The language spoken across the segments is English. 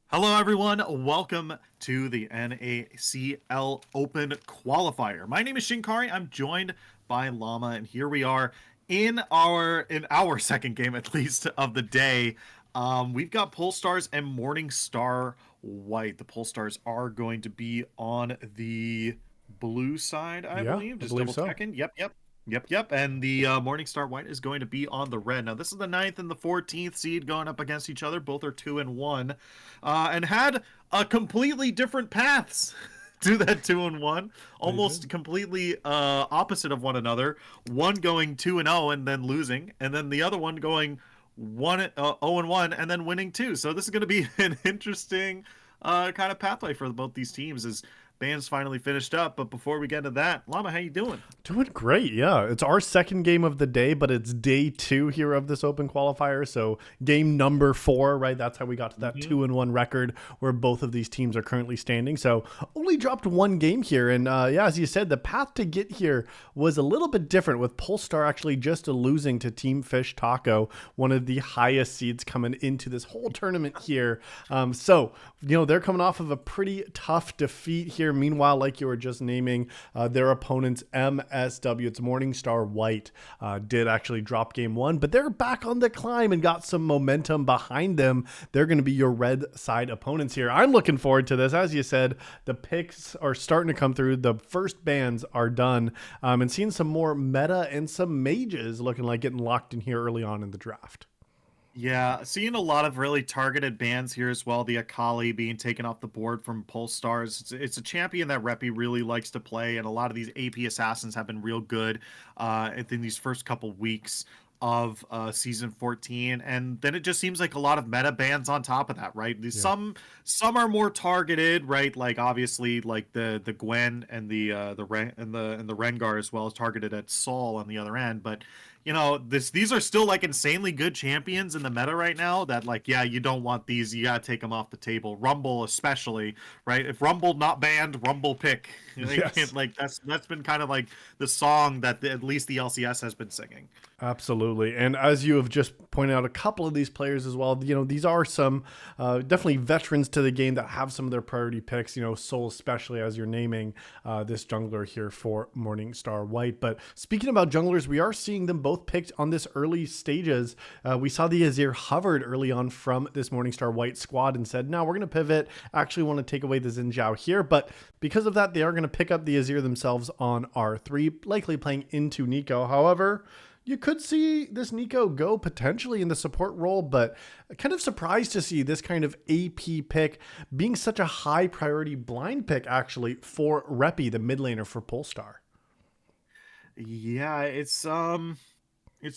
Hello, everyone. Welcome to the NACL Open Qualifier. My name is Shinkari. I'm joined by Llama, and here we are in our second game, at least, of the day. We've got Polestars and Morningstar White. The Polestars are going to be on the blue side, I Yeah, believe. I Just believe double so. checking. Yep. And the Morningstar White is going to be on the red. Now, this is the ninth and the 14th seed going up against each other. Both are 2-1, and had a completely different paths to that 2-1, They almost did. completely opposite of one another. One going 2-0 and then losing, and then the other one going 0-1 and then winning too. So this is going to be an interesting kind of pathway for both these teams as bands finally finished up. But before we get into that, Llama, how you doing? Doing great, yeah. It's our second game of the day, but it's day two here of this open qualifier. So game number 4, right? That's how we got to that Mm-hmm. 2-1 record where both of these teams are currently standing. So only dropped one game here. And yeah, as you said, the path to get here was a little bit different with Polestar actually just losing to Team Fish Taco, one of the highest seeds coming into this whole tournament here. They're coming off of a pretty tough defeat here. Meanwhile, like you were just naming, their opponents, MSW, it's Morningstar White, did actually drop game 1, but they're back on the climb and got some momentum behind them. They're going to be your red side opponents here. I'm looking forward to this. As you said, the picks are starting to come through. The first bans are done, and seeing some more meta and some mages looking like getting locked in here early on in the draft. Yeah, seeing a lot of really targeted bans here as well. The Akali being taken off the board from Polestars. It's a champion that Reppy really likes to play, and a lot of these AP assassins have been real good in these first couple weeks of season 14. And then it just seems like a lot of meta bans on top of that, right? Yeah. Some are more targeted, right? Like obviously like the Gwen and the Ren and the Rengar as well as targeted at Saul on the other end, but these are still like insanely good champions in the meta right now that like, yeah, you don't want these, you gotta take them off the table. Rumble especially, right? If Rumble not banned, Rumble pick. They Yes. can't, like, that's been kind of like the song that at least the LCS has been singing. Absolutely. And as you have just pointed out, a couple of these players as well, these are some definitely veterans to the game that have some of their priority picks, Soul, especially as you're naming this jungler here for Morningstar White. But speaking about junglers, we are seeing them both picked on this early stages. We saw the Azir hovered early on from this Morningstar White squad and said, no, we're going to pivot. Actually want to take away the Xin Zhao here. But because of that, they are going to pick up the Azir themselves on R3, likely playing into Nico. However, you could see this Nico go potentially in the support role, but kind of surprised to see this kind of AP pick being such a high priority blind pick actually for Reppy, the mid laner for Polestar. Yeah, it's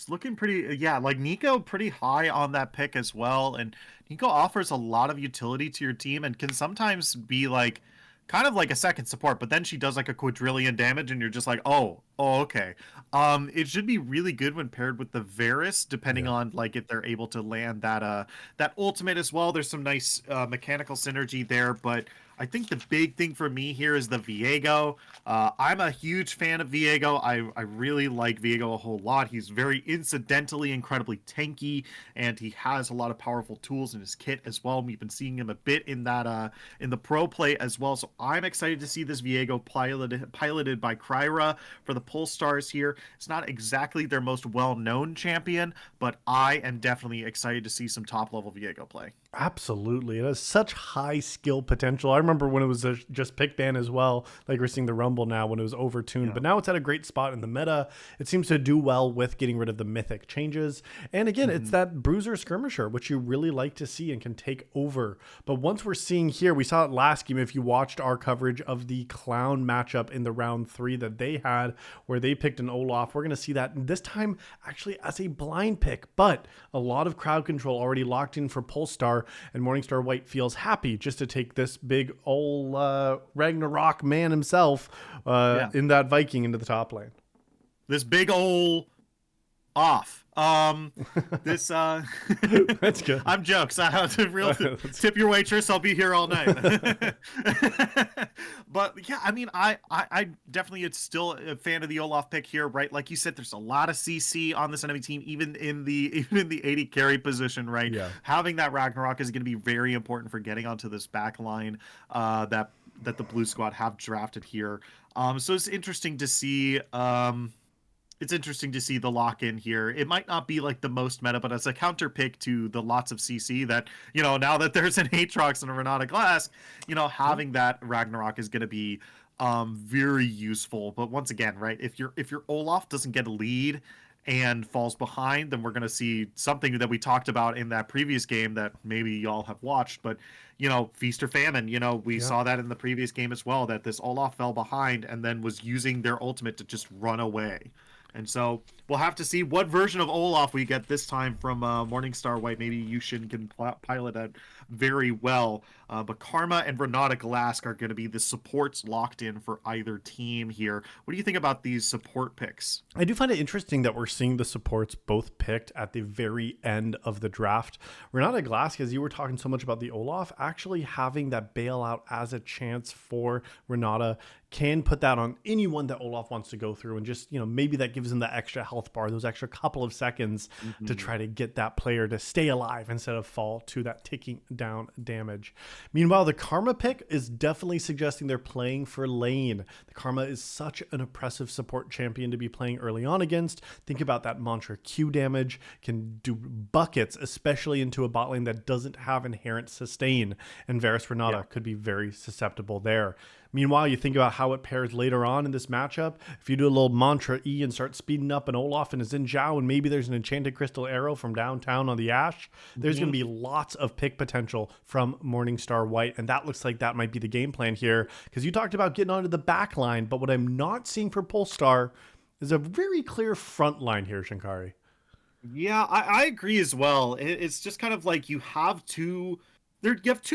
looking pretty, yeah, like Nico pretty high on that pick as well. And Nico offers a lot of utility to your team and can sometimes be like kind of like a second support, but then she does like a quadrillion damage and you're just like, oh, okay. It should be really good when paired with the Varus, depending Yeah. on like if they're able to land that ultimate as well. There's some nice mechanical synergy there, but I think the big thing for me here is the Viego. I'm a huge fan of Viego. I really like Viego a whole lot. He's very incidentally incredibly tanky, and he has a lot of powerful tools in his kit as well. We've been seeing him a bit in that in the pro play as well. So I'm excited to see this Viego piloted by Kryra for the Polestars here. It's not exactly their most well-known champion, but I am definitely excited to see some top-level Viego play. Absolutely. It has such high skill potential. I remember when it was just pick ban as well, like we're seeing the Rumble now when it was overtuned, Yeah. but now it's at a great spot in the meta. It seems to do well with getting rid of the mythic changes. And again, it's Mm-hmm. that bruiser skirmisher, which you really like to see and can take over. But once we're seeing here, we saw it last game if you watched our coverage of the Clown matchup in the round 3 that they had, where they picked an Olaf. We're going to see that this time actually as a blind pick, but a lot of crowd control already locked in for Polestar. And Morningstar White feels happy just to take this big old Ragnarok man himself Yeah. in that Viking into the top lane. This big ol' Off. This That's good. I'm jokes. I have to real That's- tip your waitress. I'll be here all night. But yeah, I mean, I definitely it's still a fan of the Olaf pick here, right? Like you said, there's a lot of CC on this enemy team, even in the 80 carry position, right? yeah. Having that Ragnarok is going to be very important for getting onto this back line that the blue squad have drafted here. So it's interesting to see. It's interesting to see the lock in here. It might not be like the most meta, but as a counter pick to the lots of CC that, now that there's an Aatrox and a Renata Glass, having that Ragnarok is going to be very useful. But once again, right, if your Olaf doesn't get a lead and falls behind, then we're going to see something that we talked about in that previous game that maybe y'all have watched, but feast or famine. We Yeah. saw that in the previous game as well, that this Olaf fell behind and then was using their ultimate to just run away. And so we'll have to see what version of Olaf we get this time from Morningstar White. Maybe Yushin can pilot that very well. But Karma and Renata Glask are going to be the supports locked in for either team here. What do you think about these support picks? I do find it interesting that we're seeing the supports both picked at the very end of the draft. Renata Glask, as you were talking so much about the Olaf, actually having that bailout as a chance for Renata can put that on anyone that Olaf wants to go through, and just, maybe that gives them the extra health bar, those extra couple of seconds to try to get that player to stay alive instead of fall to that ticking down damage. Meanwhile, the Karma pick is definitely suggesting they're playing for lane. The Karma is such an oppressive support champion to be playing early on against. Think about that Mantra Q damage, can do buckets, especially into a bot lane that doesn't have inherent sustain, and Varus Renata could be very susceptible there. Meanwhile, you think about how it pairs later on in this matchup. If you do a little Mantra E and start speeding up an Olaf and a Xin Zhao, and maybe there's an Enchanted Crystal Arrow from downtown on the Ash, there's going to be lots of pick potential from Morningstar White, and that looks like that might be the game plan here, because you talked about getting onto the back line, but what I'm not seeing for Polestar is a very clear front line here, Shankari. Yeah, I agree as well. It's just kind of like you have two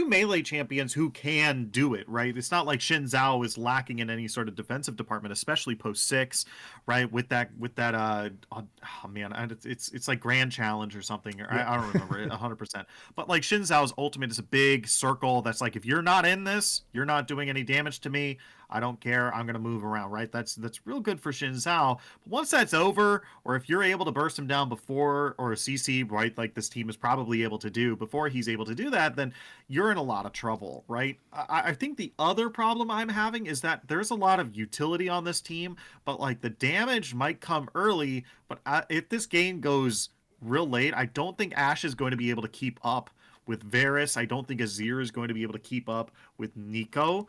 melee champions who can do it, right? It's not like Xin Zhao is lacking in any sort of defensive department, especially post 6, right? With that oh man, it's like Grand Challenge or something. Or I don't remember it 100%. But like Xin Zhao's ultimate is a big circle that's like, if you're not in this, you're not doing any damage to me. I don't care. I'm gonna move around, right? That's real good for Xin Zhao. But once that's over, or if you're able to burst him down before, or a CC, right, like this team is probably able to do before he's able to do that, then you're in a lot of trouble, right? I think the other problem I'm having is that there's a lot of utility on this team, but like the damage might come early. But if this game goes real late, I don't think Ashe is going to be able to keep up with Varus. I don't think Azir is going to be able to keep up with Nico.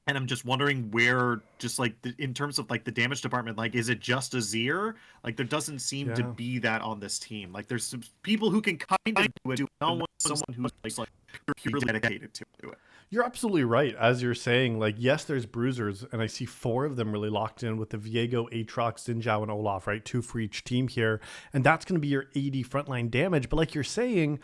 And I'm just wondering where, just like in terms of like the damage department, like is it just Azir? Like there doesn't seem to be that on this team. Like there's some people who can kind of do it. No one, someone who's like purely dedicated to it. You're absolutely right. As you're saying, like, yes, there's bruisers, and I see 4 of them really locked in with the Viego, Aatrox, Xin Zhao, and Olaf, right? 2 for each team here. And that's going to be your 80 frontline damage. But like you're saying,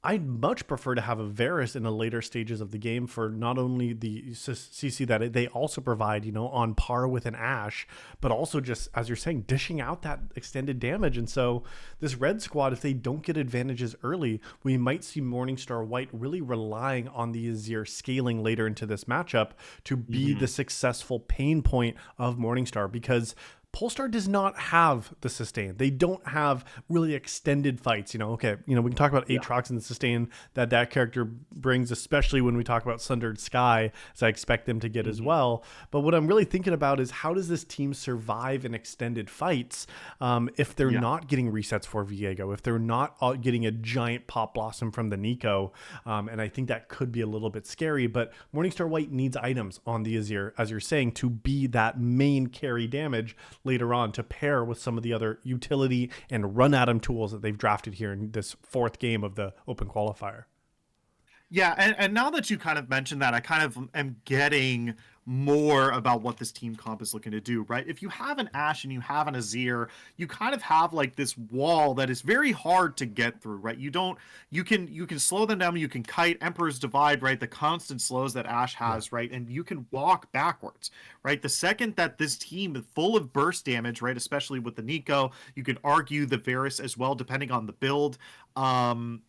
I'd much prefer to have a Varus in the later stages of the game for not only the CC that they also provide, on par with an Ashe, but also just, as you're saying, dishing out that extended damage. And so this red squad, if they don't get advantages early, we might see Morningstar White really relying on the Azir scaling later into this matchup to be the successful pain point of Morningstar, because Polestar does not have the sustain. They don't have really extended fights. Okay, we can talk about Aatrox and the sustain that character brings, especially when we talk about Sundered Sky, as I expect them to get as well. But what I'm really thinking about is, how does this team survive in extended fights if they're not getting resets for Viego, if they're not getting a giant pop blossom from the Nico? And I think that could be a little bit scary, but Morningstar White needs items on the Azir, as you're saying, to be that main carry damage later on, to pair with some of the other utility and run at him tools that they've drafted here in this 4th game of the open qualifier. Yeah, and now that you kind of mentioned that, I kind of am getting more about what this team comp is looking to do, right? If you have an Ashe and you have an Azir, you kind of have like this wall that is very hard to get through, right? You can slow them down, you can kite, Emperor's Divide, right? The constant slows that Ashe has, right? And you can walk backwards, right? The second that this team is full of burst damage, right? Especially with the Nico, you can argue the Varus as well, depending on the build. And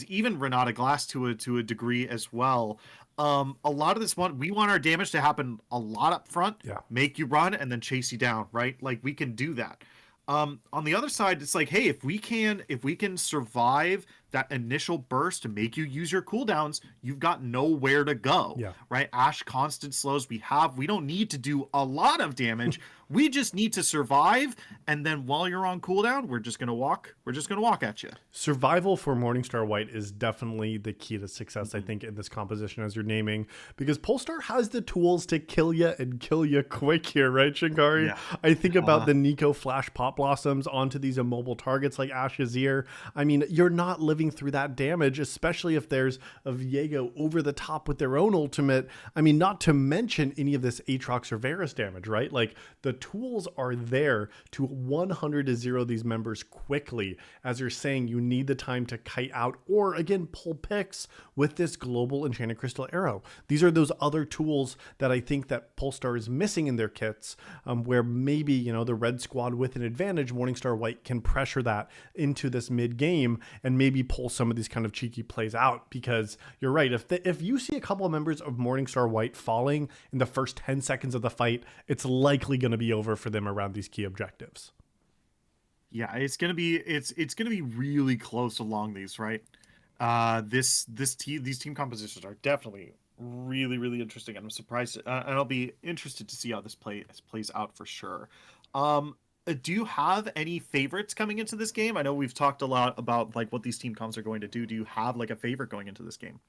even Renata Glass to a degree as well. A lot of this we want our damage to happen a lot up front, Yeah. make you run and then chase you down, right? Like we can do that. On the other side, it's like, hey, if we can survive that initial burst to make you use your cooldowns, you've got nowhere to go. Yeah. Right? Ashe constant slows. We don't need to do a lot of damage. We just need to survive, and then while you're on cooldown, we're just gonna walk at you. Survival for Morningstar White is definitely the key to success, I think, in this composition as you're naming, because Polestar has the tools to kill you and kill you quick here, right, Shinkari? Yeah. I think about the Nico Flash Pop Blossoms onto these immobile targets like Ashe Azir. I mean, you're not living through that damage, especially if there's a Viego over the top with their own ultimate. I mean, not to mention any of this Aatrox or Varus damage, right? Like, the tools are there to 100 to 0 these members quickly. As you're saying, you need the time to kite out or, again, pull picks with this global Enchanted Crystal Arrow. These are those other tools that I think that Polestar is missing in their kits, where maybe, you know, the red squad with an advantage, Morningstar White can pressure that into this mid game and maybe pull some of these kind of cheeky plays out. Because you're right, if you see a couple of members of Morningstar White falling in the first 10 seconds of the fight, it's likely going to be over for them around these key objectives. Yeah, it's gonna be really close along these, right? These team compositions are definitely really interesting, and I'm surprised, and I'll be interested to see how this plays out for sure. Do you have any favorites coming into this game? I know we've talked a lot about like what these team comps are going to do. Do you have like a favorite going into this game?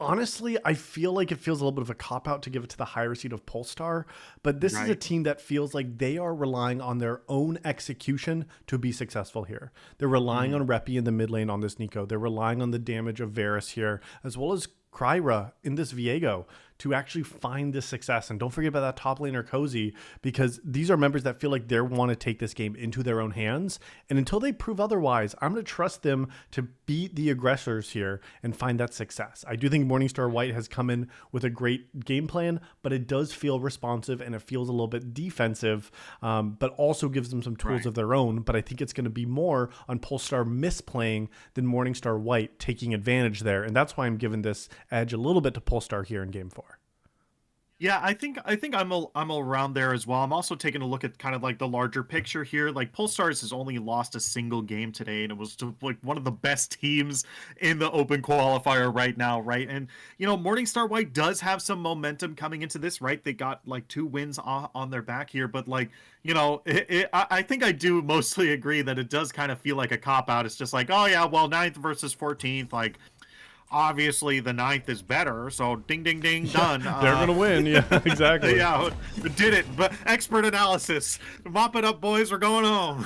Honestly, I feel like it feels a little bit of a cop-out to give it to the higher seed of Polestar, but this is a team that feels like they are relying on their own execution to be successful here. They're relying on Repi in the mid lane on this Nico. They're relying on the damage of Varus here, as well as Kryra in this Viego to actually find this success. And don't forget about that top laner Cozy, because these are members that feel like they want to take this game into their own hands. And until they prove otherwise, I'm going to trust them to beat the aggressors here and find that success. I do think Morningstar White has come in with a great game plan, but it does feel responsive and it feels a little bit defensive, but also gives them some tools of their own. But I think it's going to be more on Polestar misplaying than Morningstar White taking advantage there. And that's why I'm giving this edge a little bit to Polestar here in game 4. Yeah, I think I'm around there as well. I'm also taking a look at kind of like the larger picture here. Like Polestars has only lost a single game today, and it was to like one of the best teams in the open qualifier right now, right? And you know, Morningstar White does have some momentum coming into this, right? They got like 2 wins on their back here, but like, you know, I think I do mostly agree that it does kind of feel like a cop out. It's just like, oh yeah, well, 9th versus 14th, like, obviously the 9th is better, so ding ding ding, done. They're gonna win. Yeah, exactly. Yeah, did it. But expert analysis, mop it up, boys, we're going home.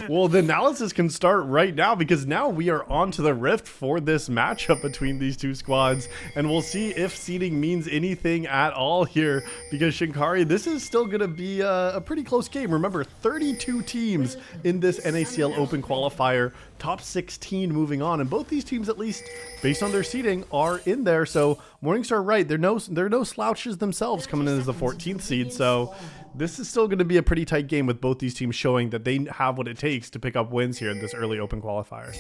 Well, the analysis can start right now, because now we are on to the rift for this matchup between these two squads, and we'll see if seeding means anything at all here, because Shinkari, this is still gonna be a pretty close game. Remember, 32 teams in this NACL Open Qualifier, top 16 moving on, and both these teams, at least based on their seeding, are in there. So Morningstar, right, they're no slouches themselves coming in as the 14th seed. So this is still going to be a pretty tight game, with both these teams showing that they have what it takes to pick up wins here in this early open qualifier.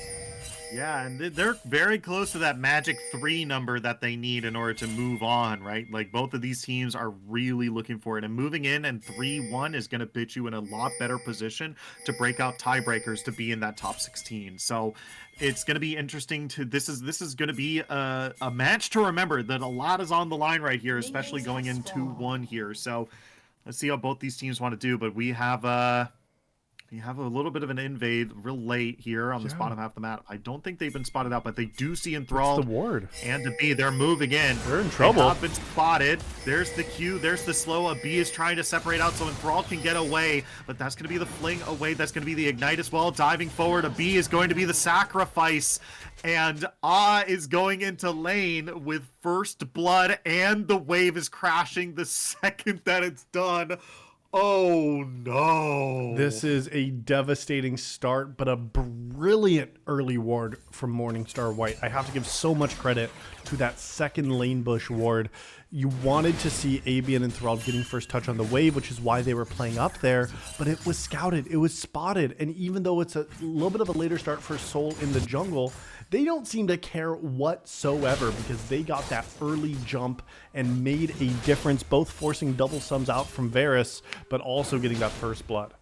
Yeah, and they're very close to that magic 3 number that they need in order to move on, right? Like, both of these teams are really looking for it, and moving in and 3-1 is going to put you in a lot better position to break out tiebreakers to be in that top 16. So it's going to be interesting to this is going to be a match to remember, that a lot is on the line right here, especially going in 2-1 here. So let's see how both these teams want to do, but we have You have a little bit of an invade real late here on this bottom half of the map. I don't think they've been spotted out, but they do see Enthralled. It's the ward. And the B, they're moving in. They're in trouble. They have been spotted. There's the Q, there's the slow. A B is trying to separate out so Enthralled can get away, but that's going to be the fling away. That's going to be the ignite as well. Diving forward, a B is going to be the sacrifice. And is going into lane with first blood, and the wave is crashing the second that it's done. Oh no. This is a devastating start, but a brilliant early ward from Morningstar White. I have to give so much credit to that second lane bush ward. You wanted to see AB and Enthralled getting first touch on the wave, which is why they were playing up there, but it was scouted, it was spotted, and even though it's a little bit of a later start for Soul in the jungle, they don't seem to care whatsoever because they got that early jump and made a difference, both forcing double sums out from Varus, but also getting that first blood.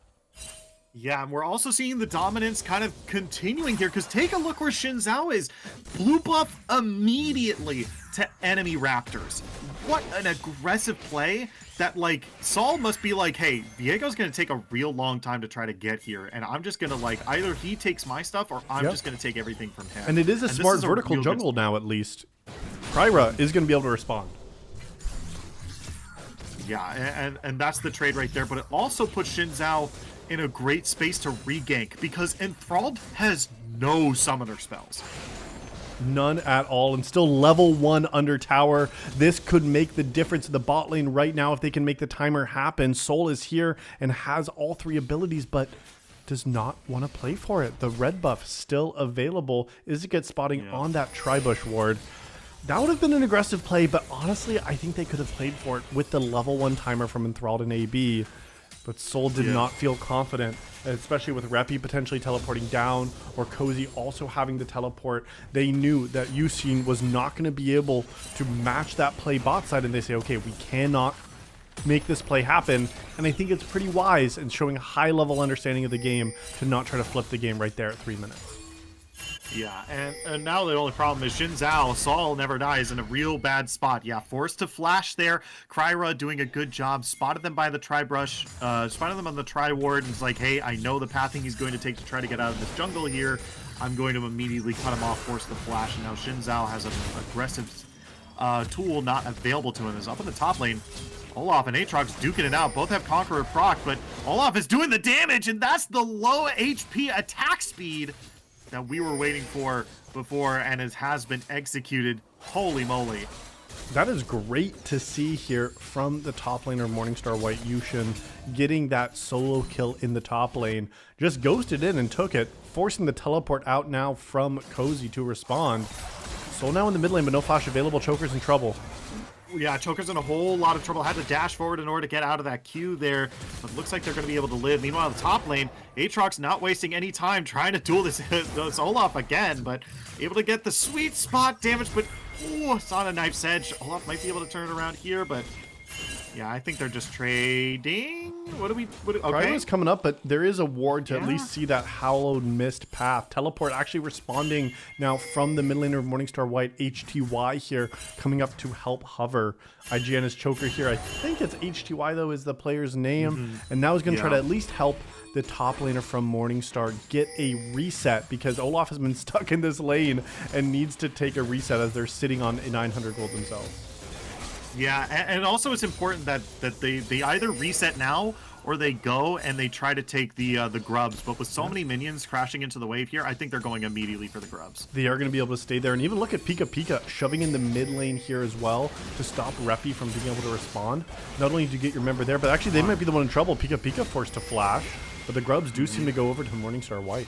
Yeah, and we're also seeing the dominance kind of continuing here, because take a look where Xin Zhao is. Blue buff immediately to enemy Raptors. What an aggressive play that, like, Saul must be like, hey, Viego's going to take a real long time to try to get here, and I'm just going to, like, either he takes my stuff or I'm just going to take everything from him. And it is a smart vertical jungle now, at least. Kryra is going to be able to respond. Yeah, and that's the trade right there, but it also puts Xin Zhao in a great space to regank, because Enthralled has no summoner spells. None at all, and still level 1 under tower. This could make the difference in the bot lane right now if they can make the timer happen. Soul is here and has all 3 abilities, but does not want to play for it. The red buff still available. Izzet spotting on that Tribush ward. That would have been an aggressive play, but honestly, I think they could have played for it with the level 1 timer from Enthralled and AB. But Soul did not feel confident, especially with Repi potentially teleporting down or Cozy also having the teleport. They knew that Yusin was not going to be able to match that play bot side, and they say, okay, we cannot make this play happen. And I think it's pretty wise and showing a high level understanding of the game to not try to flip the game right there at 3 minutes. Yeah, and now the only problem is Xin Zhao, Saul never dies, in a real bad spot. Yeah, forced to flash there. Kryra doing a good job, spotted them by the tri-brush, spotted them on the tri-ward, and is like, hey, I know the pathing he's going to take to try to get out of this jungle here. I'm going to immediately cut him off, force the flash, and now Xin Zhao has an aggressive tool not available to him. Is up in the top lane. Olaf and Aatrox duking it out. Both have Conqueror proc, but Olaf is doing the damage, and that's the low HP attack speed that we were waiting for before, and it has been executed. Holy moly. That is great to see here from the top laner Morningstar White. Yushin getting that solo kill in the top lane. Just ghosted in and took it, forcing the teleport out now from Cozy to respond. Soul now in the mid lane, but no flash available. Choker's in trouble. Yeah, Choker's in a whole lot of trouble. Had to dash forward in order to get out of that queue there, but looks like they're going to be able to live. Meanwhile, the top lane, Aatrox not wasting any time trying to duel this Olaf again, but able to get the sweet spot damage, but ooh, it's on a knife's edge. Olaf might be able to turn it around here, but yeah, I think they're just trading. Okay. Kryra's coming up, but there is a ward to at least see that hallowed mist path. Teleport actually responding now from the mid laner of Morningstar White. HTY here coming up to help hover. IGN is Choker here. I think it's HTY though is the player's name. And now he's going to try to at least help the top laner from Morningstar get a reset, because Olaf has been stuck in this lane and needs to take a reset as they're sitting on a 900 gold themselves. Yeah, and also it's important that they either reset now or they go and they try to take the grubs. But with so many minions crashing into the wave here, I think they're going immediately for the grubs. They are going to be able to stay there, and even look at Pika shoving in the mid lane here as well to stop Repi from being able to respond. Not only do you get your member there, but actually they might be the one in trouble. Pika forced to flash, but the grubs do seem to go over to Morningstar White.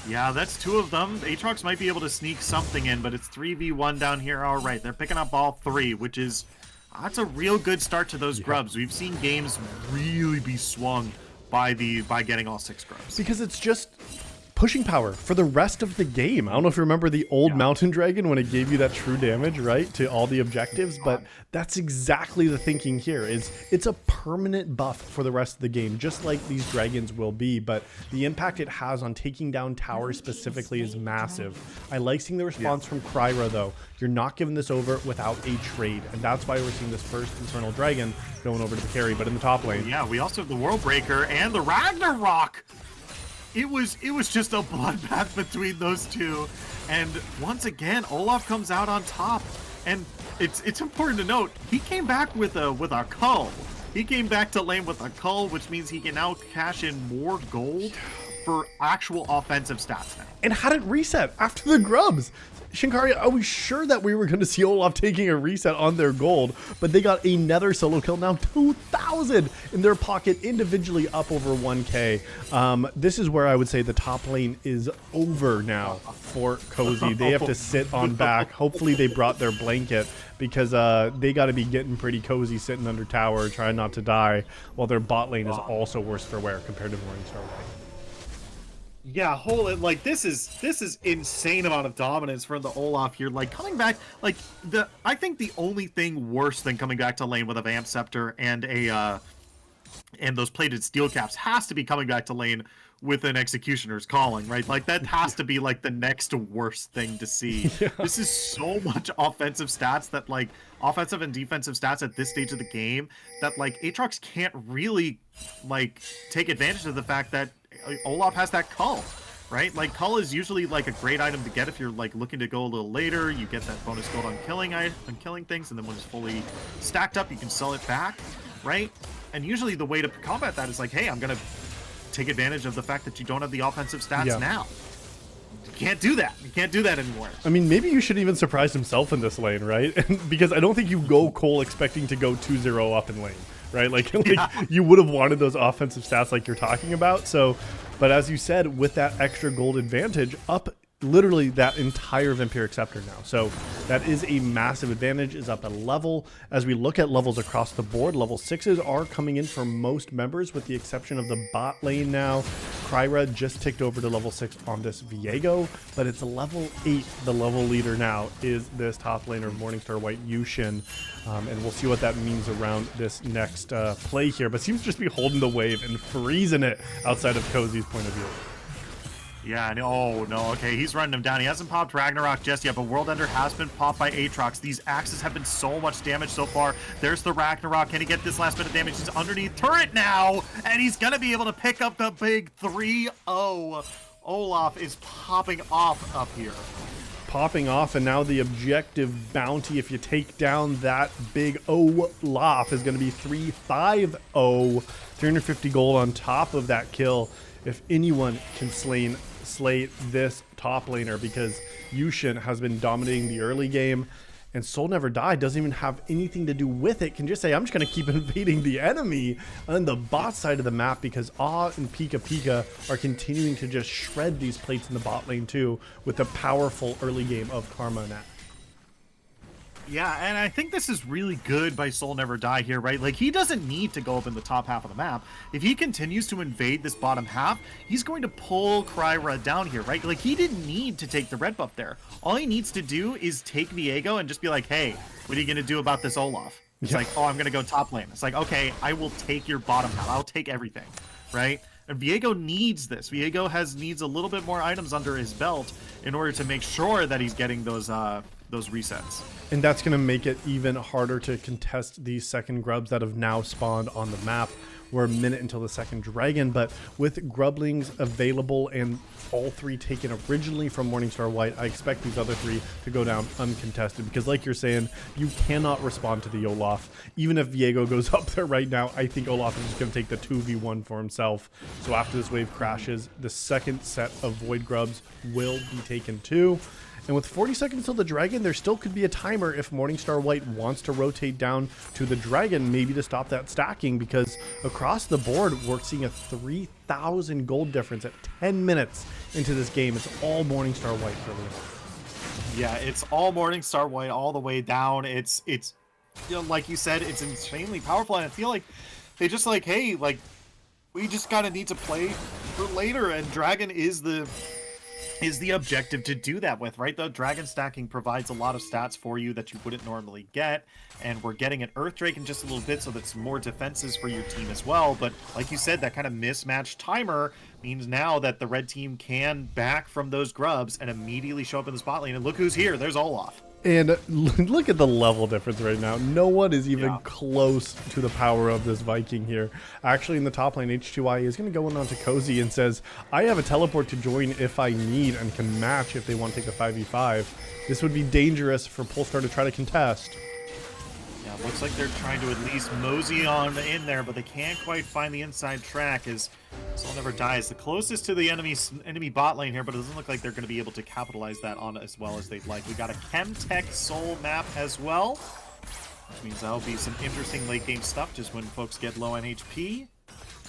Yeah, that's 2 of them. Aatrox might be able to sneak something in, but it's 3v1 down here. All right, they're picking up all 3, which is... that's a real good start to those grubs. We've seen games really be swung by getting all 6 grubs. Because it's just pushing power for the rest of the game. I don't know if you remember the old Mountain Dragon when it gave you that true damage, right, to all the objectives, but that's exactly the thinking here. Is it's a permanent buff for the rest of the game, just like these dragons will be, but the impact it has on taking down towers specifically is massive. I like seeing the response from Kryra, though. You're not giving this over without a trade, and that's why we're seeing this first Infernal Dragon going over to the carry, but in the top lane. Yeah, we also have the World Breaker and the Ragnarok. It was just a bloodbath between those two, and once again Olaf comes out on top. And it's important to note he came back with a cull. He came back to lane with a cull, which means he can now cash in more gold for actual offensive stats now. And had it reset after the grubs. Shinkari, I was sure that we were going to see Olaf taking a reset on their gold, but they got another solo kill, now 2,000 in their pocket, individually up over 1k. This is where I would say the top lane is over now for Cozy. They have to sit on back. Hopefully they brought their blanket, because they got to be getting pretty cozy sitting under tower, trying not to die, while their bot lane is also worse for wear compared to Morningstar White. Yeah, like this is insane amount of dominance from the Olaf here. Like coming back, like I think the only thing worse than coming back to lane with a Vamp Scepter and and those plated steel caps has to be coming back to lane with an Executioner's Calling, right? Like that has to be like the next worst thing to see. Yeah. This is so much offensive stats that like offensive and defensive stats at this stage of the game that like Aatrox can't really like take advantage of the fact that Olaf has that cull, right? Like cull is usually like a great item to get if you're like looking to go a little later. You get that bonus gold on killing things, and then when it's fully stacked up, you can sell it back, right? And usually the way to combat that is like, hey, I'm gonna take advantage of the fact that you don't have the offensive stats now. You can't do that. You can't do that anymore. I mean, maybe you should even surprise himself in this lane, right? Because I don't think you go Cole expecting to go 2-0 up in lane. Right, like you would have wanted those offensive stats like you're talking about. So, but as you said, with that extra gold advantage, up literally that entire Vampiric Scepter now. So that is a massive advantage, is up a level. As we look at levels across the board, level 6s are coming in for most members, with the exception of the bot lane now. Kryra just ticked over to level 6 on this Viego, but it's level 8. The level leader now is this top laner, Morningstar White Yushin. And we'll see what that means around this next play here, but seems to just be holding the wave and freezing it outside of Cozy's point of view. Yeah, oh no, okay, he's running him down. He hasn't popped Ragnarok just yet, but World Ender has been popped by Aatrox. These axes have been so much damage so far. There's the Ragnarok. Can he get this last bit of damage? He's underneath turret now, and he's gonna be able to pick up the big 3-0. Olaf is popping off up here. Popping off, and now the objective bounty, if you take down that big Olaf, is going to be 350, 350 gold on top of that kill. If anyone can slay this top laner, because Yushin has been dominating the early game, and Soul Never Die doesn't even have anything to do with it, can just say, I'm just going to keep invading the enemy on the bot side of the map, because Ah and Pika Pika are continuing to just shred these plates in the bot lane too, with the powerful early game of Karma and Nat. Yeah, and I think this is really good by Soul Never Die here, right? Like, he doesn't need to go up in the top half of the map. If he continues to invade this bottom half, he's going to pull Kryra down here, right? Like, he didn't need to take the red buff there. All he needs to do is take Viego and just be like, hey, what are you going to do about this Olaf? It's like, oh, I'm going to go top lane. It's like, okay, I will take your bottom half. I'll take everything, right? And Viego needs this. Viego needs a little bit more items under his belt in order to make sure that he's getting those resets. And that's going to make it even harder to contest these second grubs that have now spawned on the map. We're a minute until the second dragon, but with grublings available and all three taken originally from Morningstar White, I expect these other three to go down uncontested, because like you're saying, you cannot respond to the Olaf. Even if Viego goes up there right now, I think Olaf is just going to take the 2v1 for himself. So after this wave crashes, the second set of Void Grubs will be taken too. And with 40 seconds till the dragon, there still could be a timer if Morningstar White wants to rotate down to the dragon, maybe to stop that stacking, because across the board, we're seeing a 3,000 gold difference at 10 minutes into this game. It's all Morningstar White for the Yeah, it's all Morningstar White all the way down. It's you know, like you said, it's insanely powerful, and I feel like they just like, hey, like, we just kind of need to play for later, and Dragon is the objective to do that with, right? The Dragon stacking provides a lot of stats for you that you wouldn't normally get, and we're getting an Earth Drake in just a little bit, so that's more defenses for your team as well. But like you said, that kind of mismatched timer means now that the red team can back from those grubs and immediately show up in the spot lane, and look who's here. There's Olaf. And look at the level difference right now. No one is even Yeah. close to the power of this Viking here. Actually, in the top lane, H2I is going to go in onto Cozy and says, I have a teleport to join if I need and can match if they want to take the 5v5. This would be dangerous for Polestar to try to contest. Yeah, looks like they're trying to at least mosey on in there, but they can't quite find the inside track as Soul Never Dies. The closest to the enemy bot lane here, but it doesn't look like they're going to be able to capitalize that on as well as they'd like. We got a Chemtech Soul map as well, which means that'll be some interesting late game stuff just when folks get low on HP.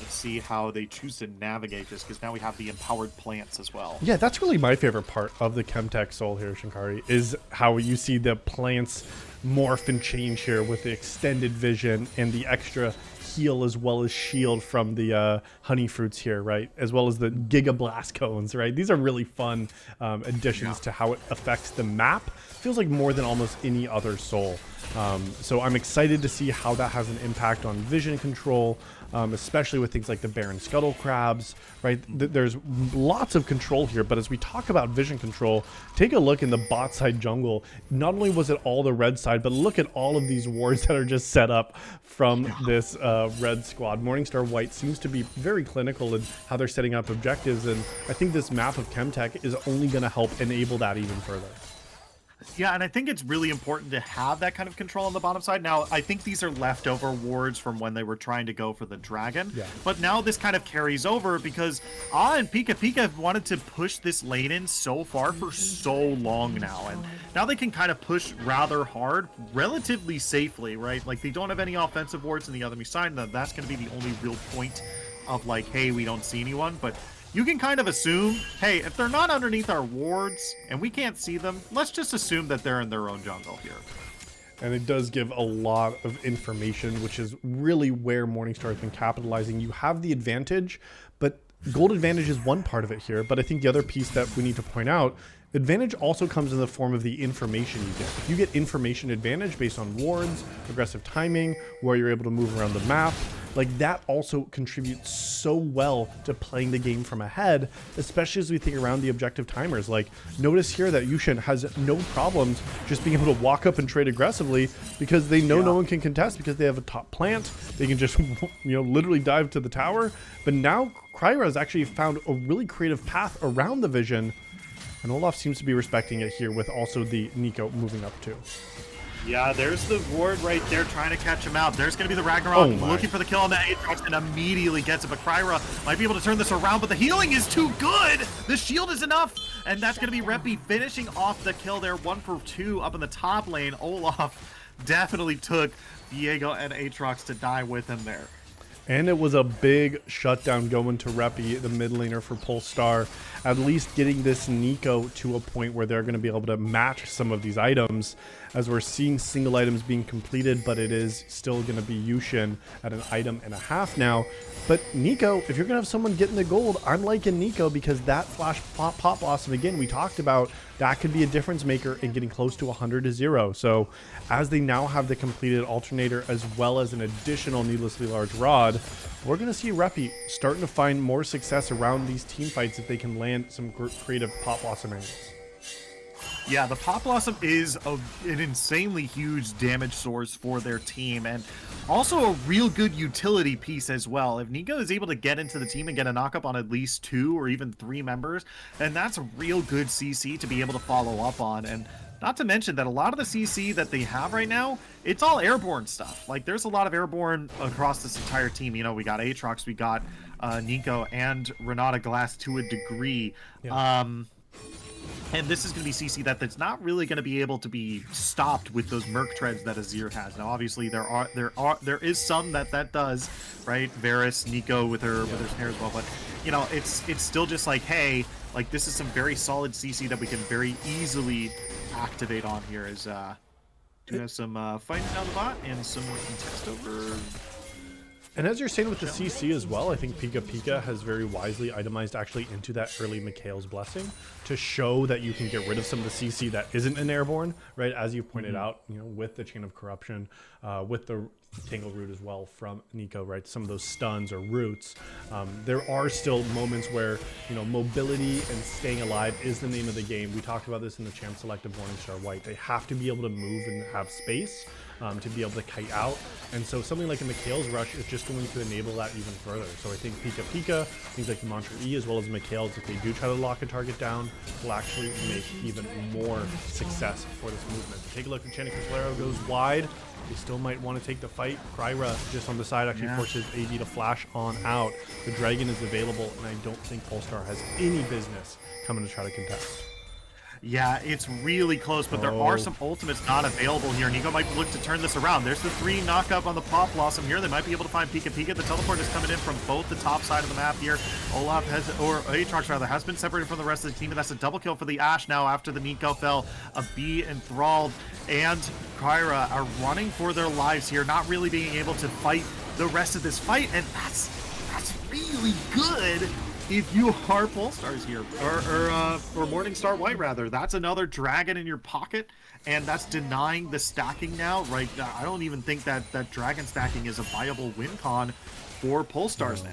Let's see how they choose to navigate this, because now we have the empowered plants as well. Yeah, that's really my favorite part of the Chemtech Soul here, Shinkari, is how you see the plants morph and change here with the extended vision and the extra heal as well as shield from the honey fruits here, right? As well as the Giga Blast cones, right? These are really fun additions to how it affects the map. Feels like more than almost any other soul. So I'm excited to see how that has an impact on vision control, especially with things like the Baron Scuttle Crabs, right? There's lots of control here, but as we talk about vision control, take a look in the bot side jungle. Not only was it all the red side, but look at all of these wards that are just set up from this red squad. Morningstar White seems to be very clinical in how they're setting up objectives, and I think this map of Chemtech is only going to help enable that even further. Yeah, and I think it's really important to have that kind of control on the bottom side. Now, I think these are leftover wards from when they were trying to go for the dragon. Yeah. But now this kind of carries over because and Pika Pika have wanted to push this lane in so far for so long now. And now they can kind of push rather hard, relatively safely, right? Like, they don't have any offensive wards on the enemy side. And that's going to be the only real point of, like, hey, we don't see anyone. But you can kind of assume, hey, if they're not underneath our wards and we can't see them, let's just assume that they're in their own jungle here. And it does give a lot of information, which is really where Morningstar has been capitalizing. You have the advantage, but gold advantage is one part of it here. But I think the other piece that we need to point out, advantage also comes in the form of the information you get. If you get information advantage based on wards, aggressive timing, where you're able to move around the map, like that also contributes so well to playing the game from ahead, especially as we think around the objective timers. Like, notice here that Yushin has no problems just being able to walk up and trade aggressively because they know no one can contest because they have a top plant. They can just, literally dive to the tower. But now Kryra has actually found a really creative path around the vision, and Olaf seems to be respecting it here with also the Nico moving up too. Yeah, there's the ward right there trying to catch him out. There's going to be the Ragnarok looking for the kill on that Aatrox and immediately gets it. But Kryra might be able to turn this around, but the healing is too good. The shield is enough. And that's going to be Reppy finishing off the kill there. 1 for 2 up in the top lane. Olaf definitely took Viego and Aatrox to die with him there. And it was a big shutdown going to Reppy, the mid laner for Polestar, at least getting this Nico to a point where they're going to be able to match some of these items, as we're seeing single items being completed, but it is still going to be Yushin at an item and a half now. But Nico, if you're going to have someone getting the gold, I'm liking Nico because that flash pop blossom, again, we talked about, that could be a difference maker in getting close to 100 to 0. So as they now have the completed alternator as well as an additional needlessly large rod, we're going to see Reppy starting to find more success around these team fights if they can land some creative pop blossom angles. Yeah, the Pop Blossom is an insanely huge damage source for their team, and also a real good utility piece as well. If Nico is able to get into the team and get a knockup on at least 2 or even 3 members, then that's a real good CC to be able to follow up on. And not to mention that a lot of the CC that they have right now, it's all airborne stuff. Like, there's a lot of airborne across this entire team. You know, we got Aatrox, we got Nico, and Renata Glass to a degree. Yeah. And this is going to be CC that's not really going to be able to be stopped with those Merc treads that Azir has. Now, obviously, there is some that does, right? Varus, Nico with her snare as well. But you know, it's still just like, hey, like this is some very solid CC that we can very easily activate on here. As do have some fighting down the bot and some text over. And as you're saying with the CC as well, I think Pika Pika has very wisely itemized actually into that early Mikhail's Blessing to show that you can get rid of some of the CC that isn't an airborne, right? As you pointed out, you know, with the Chain of Corruption, with the Tangle Root as well from Nico, right? Some of those stuns or roots. There are still moments where, you know, mobility and staying alive is the name of the game. We talked about this in the Champ Select of Morningstar White. They have to be able to move and have space to be able to kite out. And so something like a Mikhail's Rush is just going to enable that even further. So I think Pika Pika, things like the Mantra E as well as Mikhail's, if they do try to lock a target down, will actually make even more success for this movement. Take a look at Channing Caslero goes wide. They still might want to take the fight. Kryra just on the side actually forces AD to flash on out. The Dragon is available, and I don't think Polestar has any business coming to try to contest. Yeah, it's really close, but there are some ultimates not available here. Nico might look to turn this around. There's the 3 knock-up on the Pop Blossom here. They might be able to find Pika Pika. The teleport is coming in from both the top side of the map here. Olaf has, or Aatrox rather, has been separated from the rest of the team, and that's a double kill for the Ashe now after the Nico fell. A B enthralled, and Kryra are running for their lives here, not really being able to fight the rest of this fight, and that's really good. If you are Polestars here, or Morningstar White rather, that's another dragon in your pocket, and that's denying the stacking now, right? I don't even think that dragon stacking is a viable win con for Polestars now.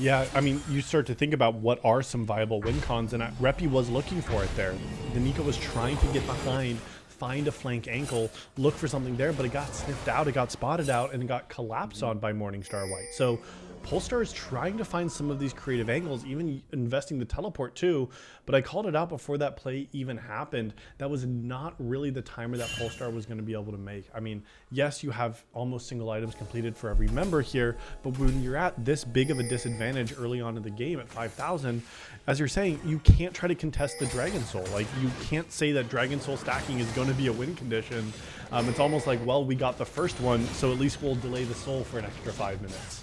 Yeah, I mean, you start to think about what are some viable win cons, and Reppy was looking for it there. The Nico was trying to get behind, find a flank ankle, look for something there, but it got sniffed out, it got spotted out, and it got collapsed on by Morningstar White. So Polestar is trying to find some of these creative angles, even investing the teleport too, but I called it out before that play even happened. That was not really the timer that Polestar was going to be able to make. I mean, yes, you have almost single items completed for every member here, but when you're at this big of a disadvantage early on in the game at 5,000, as you're saying, you can't try to contest the Dragon Soul. Like, you can't say that Dragon Soul stacking is going to be a win condition. It's almost like, well, we got the first one, so at least we'll delay the soul for an extra 5 minutes.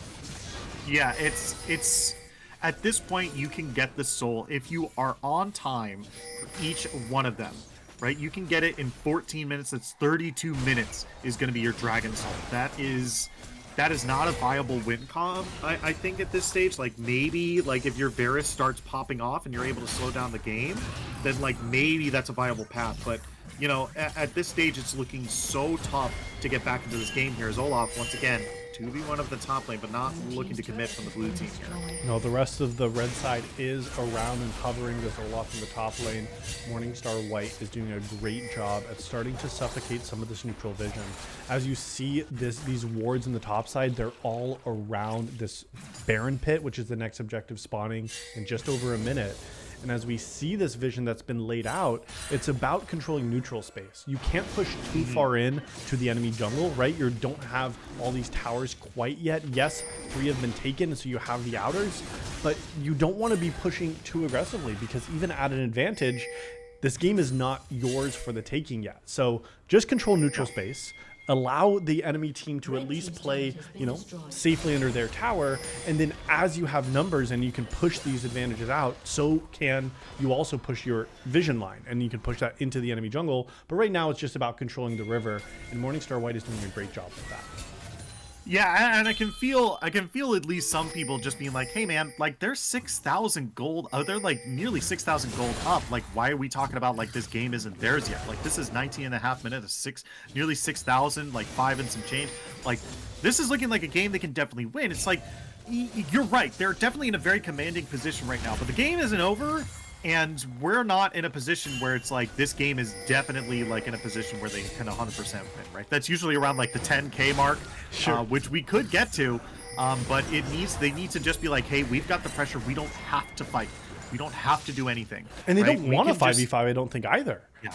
Yeah, it's at this point you can get the soul if you are on time for each one of them, right? You can get it in 14 minutes. That's 32 minutes is going to be your dragon soul. That is not a viable win con, I think, at this stage. Like, maybe like if your Varus starts popping off and you're able to slow down the game, then like maybe that's a viable path. But you know, at this stage it's looking so tough to get back into this game here as Olaf once again 2v1 of the top lane, but not looking to commit from the blue team here. No, the rest of the red side is around and hovering this Olaf in the top lane. Morningstar White is doing a great job at starting to suffocate some of this neutral vision. As you see these wards in the top side, they're all around this Baron Pit, which is the next objective spawning in just over a minute. And as we see this vision that's been laid out, it's about controlling neutral space. You can't push too far in to the enemy jungle, right? You don't have all these towers quite yet. Yes, 3 have been taken, so you have the outers, but you don't want to be pushing too aggressively, because even at an advantage, this game is not yours for the taking yet. So just control neutral space. Allow the enemy team to at least play, you know, safely under their tower, and then as you have numbers and you can push these advantages out, so can you also push your vision line, and you can push that into the enemy jungle. But right now it's just about controlling the river, and Morningstar White is doing a great job with that. Yeah, and I can feel at least some people just being like, hey man, like they're 6,000 gold, they're like nearly 6,000 gold up. Like, why are we talking about like this game isn't theirs yet? Like, this is 19 and a half minutes, nearly 6,000, like 5 and some change. Like, this is looking like a game they can definitely win. It's like, you're right, they're definitely in a very commanding position right now, but the game isn't over. And we're not in a position where it's like this game is definitely like in a position where they can 100% win, right? That's usually around like the 10K mark, sure. Which we could get to, but they need to just be like, hey, we've got the pressure. We don't have to fight. We don't have to do anything. And they don't want a 5v5, I don't think, either. Yeah.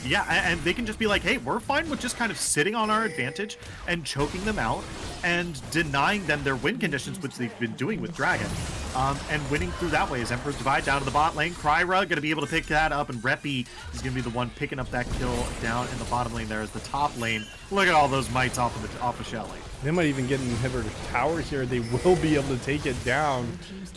Yeah, and they can just be like, hey, we're fine with just kind of sitting on our advantage and choking them out and denying them their win conditions, which they've been doing with Dragon, and winning through that way. As Emperor's Divide down to the bot lane. Kryra going to be able to pick that up, and Reppy is going to be the one picking up that kill down in the bottom lane there as the top lane. Look at all those mites off of Shelly. They might even get an inhibitor tower here. They will be able to take it down,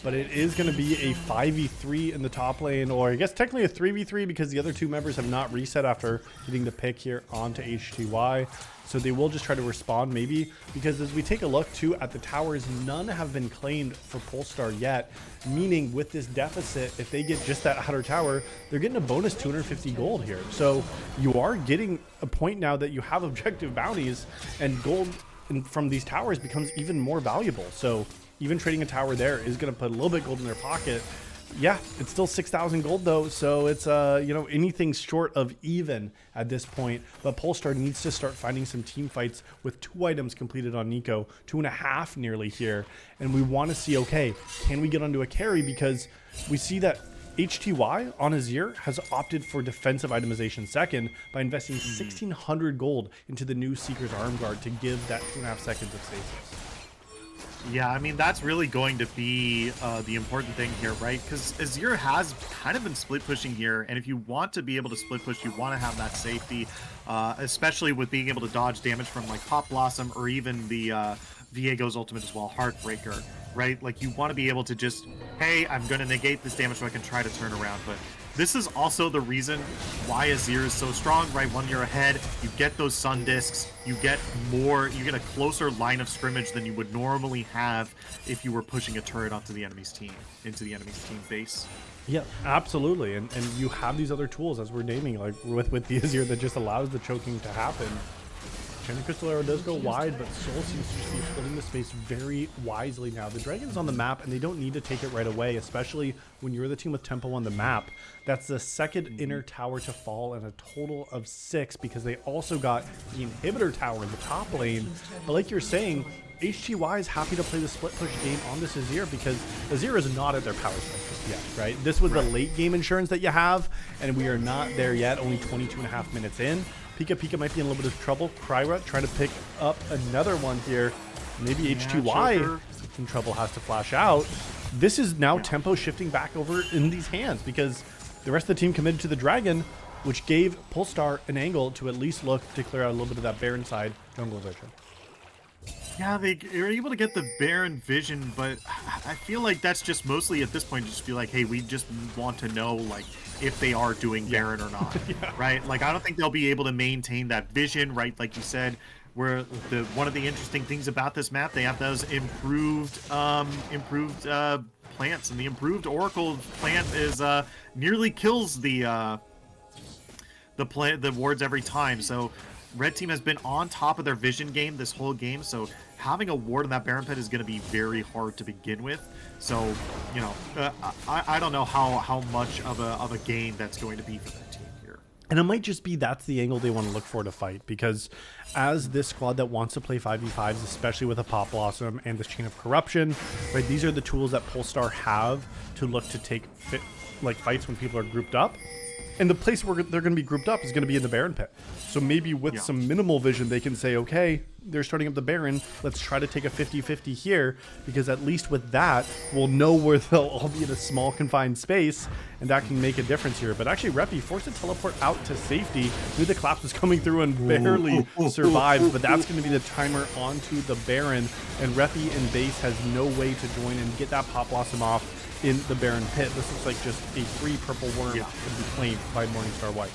but it is going to be a 5v3 in the top lane, or I guess technically a 3v3 because the other 2 members have not reset after getting the pick here onto HTY. So they will just try to respond maybe, because as we take a look too at the towers, none have been claimed for Polestar yet, meaning with this deficit, if they get just that outer tower, they're getting a bonus 250 gold here. So you are getting a point now that you have objective bounties, and gold from these towers becomes even more valuable. So even trading a tower there is going to put a little bit of gold in their pocket. Yeah, it's still 6,000 gold though, so it's you know, anything short of even at this point. But Polestar needs to start finding some team fights with 2 items completed on Nico, 2.5 nearly here, and we want to see, okay, can we get onto a carry, because we see that HTY on Azir has opted for defensive itemization second by investing 1,600 gold into the new Seeker's Arm Guard to give that 2.5 seconds of stasis. Yeah, I mean, that's really going to be the important thing here, right? Because Azir has kind of been split pushing here, and if you want to be able to split push, you want to have that safety, especially with being able to dodge damage from like Pop Blossom or even the Viego's ultimate as well, Heartbreaker, right? Like, you want to be able to just, hey, I'm going to negate this damage so I can try to turn around. But this is also the reason why Azir is so strong, right? When you're ahead, you get those Sun Discs, you get a closer line of scrimmage than you would normally have if you were pushing a turret onto the enemy's team, into the enemy's team base. Yeah, absolutely. And you have these other tools, as we're naming, like with the Azir, that just allows the choking to happen. Chanting Crystal Arrow does go wide, but Soul seems to be splitting the space very wisely now. The Dragon's on the map, and they don't need to take it right away, especially when you're the team with tempo on the map. That's the second inner tower to fall in a total of 6, because they also got the inhibitor tower in the top lane. But like you're saying, HTY is happy to play the split push game on this Azir, because Azir is not at their power spectrum yet, right? This was the late game insurance that you have, and we are not there yet, only 22.5 minutes in. Pika might be in a little bit of trouble. Kryra trying to pick up another one here. Maybe HTY in trouble, has to flash out. This is now tempo shifting back over in these hands, because the rest of the team committed to the Dragon, which gave Polestar an angle to at least look to clear out a little bit of that Baron side jungle vision. Yeah, they are able to get the Baron vision, but I feel like that's just mostly at this point just be like, hey, we just want to know like if they are doing Baron or not, right? Like, I don't think they'll be able to maintain that vision, right? Like you said, where one of the interesting things about this map, they have those improved plants, and the improved Oracle plant is nearly kills the wards every time. So Red Team has been on top of their vision game this whole game, so having a ward in that Baron Pit is going to be very hard to begin with. So, you know, I don't know how much of a gain that's going to be for their team here. And it might just be that's the angle they want to look for to fight, because as this squad that wants to play 5v5s, especially with a Pop Blossom and this Chain of Corruption, right, these are the tools that Polestar have to look to take fights when people are grouped up. And the place where they're going to be grouped up is going to be in the Baron Pit. So maybe with some minimal vision, they can say, okay, they're starting up the Baron. Let's try to take a 50-50 here, because at least with that, we'll know where they'll all be in a small confined space, and that can make a difference here. But actually, Reppy forced to teleport out to safety. Knew the collapse was coming through and barely survived, but that's going to be the timer onto the Baron. And Reppy in base has no way to join and get that Pop Blossom off in the Baron Pit. This looks like just a free purple worm to be claimed by Morningstar White.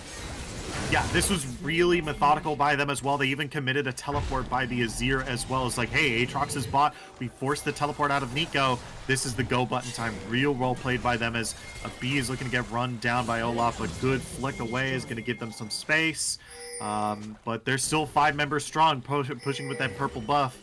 Yeah, this was really methodical by them as well. They even committed a teleport by the Azir as well. It's like, hey, Aatrox is bot. We forced the teleport out of Nico. This is the go button time. Real well played by them, as a B is looking to get run down by Olaf. A good flick away is going to give them some space. But they're still 5 members strong, pushing with that purple buff.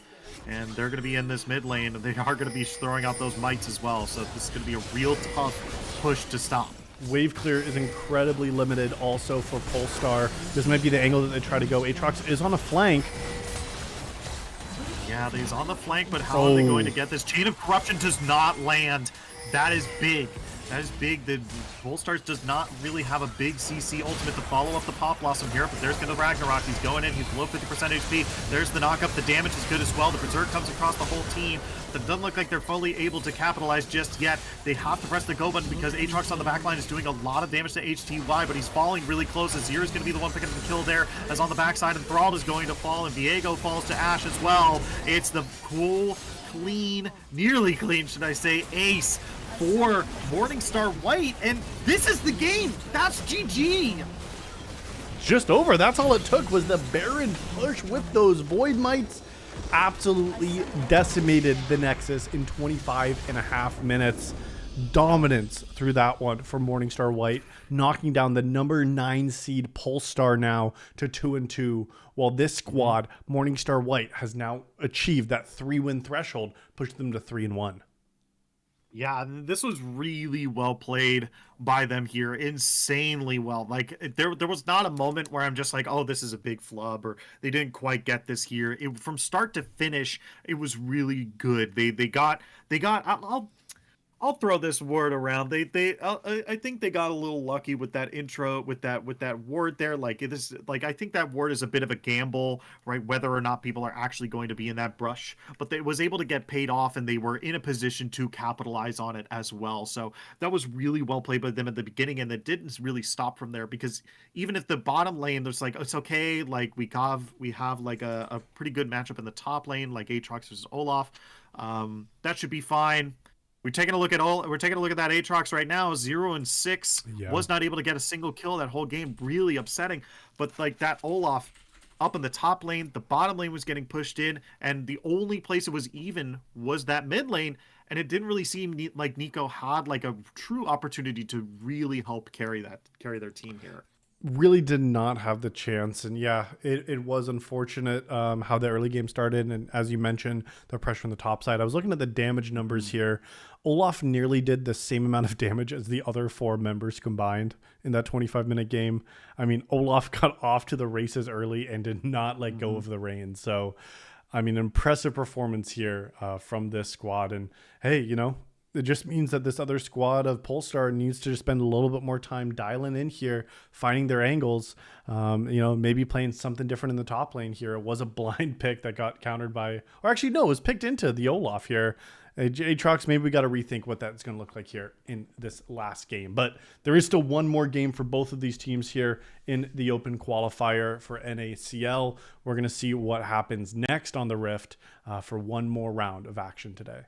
And they're going to be in this mid lane, and they are going to be throwing out those mites as well. So this is going to be a real tough push to stop. Wave clear is incredibly limited also for Polestar. This might be the angle that they try to go. Aatrox is on a flank. Yeah, he's on the flank, but how are they going to get this? Chain of Corruption does not land. That is big. That is big. The Polestars does not really have a big CC ultimate to follow up the Pop Blossom here, but there's going to Ragnarok. He's going in. He's below 50% HP. There's the knockup. The damage is good as well. The Berserk comes across the whole team. But it doesn't look like they're fully able to capitalize just yet. They have to press the go button because Aatrox on the backline is doing a lot of damage to HTY, but he's falling really close. Azir is going to be the one picking up the kill there, as on the backside, and Thrall is going to fall, and Viego falls to Ash as well. It's the cool, clean, nearly clean, should I say, ace for Morningstar White, and this is the game. That's GG. just over. That's all it took was the Baron push with those Void Mites. Absolutely decimated the Nexus in 25.5 minutes. Dominance through that one for Morningstar White, knocking down the number 9 seed Polestar now to 2-2, while this squad, Morningstar White, has now achieved that 3-win threshold, pushed them to 3-1. Yeah, this was really well played by them here. Insanely well. Like there was not a moment where I'm just like, oh, this is a big flub or they didn't quite get this here. From start to finish, it was really good. They got. I'll throw this word around. I think they got a little lucky with that intro, with that word there. I think that word is a bit of a gamble, right? Whether or not people are actually going to be in that brush, but they was able to get paid off, and they were in a position to capitalize on it as well. So that was really well played by them at the beginning, and it didn't really stop from there, because even if the bottom lane, there's like, it's okay, like we have like a pretty good matchup in the top lane, like Aatrox versus Olaf. That should be fine. We're taking a look at that Aatrox right now. 0-6, Yeah. was not able to get a single kill that whole game. Really upsetting. But like that Olaf up in the top lane, the bottom lane was getting pushed in, and the only place it was even was that mid lane. And it didn't really seem like Nico had like a true opportunity to really help carry their team here. Really did not have the chance. And yeah, it was unfortunate how the early game started. And as you mentioned, the pressure on the top side. I was looking at the damage numbers here. Olaf nearly did the same amount of damage as the other 4 members combined in that 25-minute game. I mean, Olaf got off to the races early and did not let go of the reins. So, I mean, impressive performance here from this squad. And hey, it just means that this other squad of Polestar needs to just spend a little bit more time dialing in here, finding their angles, maybe playing something different in the top lane here. It was a blind pick that got countered by, or actually, no, it was picked into the Olaf here. Aatrox, maybe we got to rethink what that's going to look like here in this last game. But there is still one more game for both of these teams here in the open qualifier for NACL. We're going to see what happens next on the Rift for one more round of action today.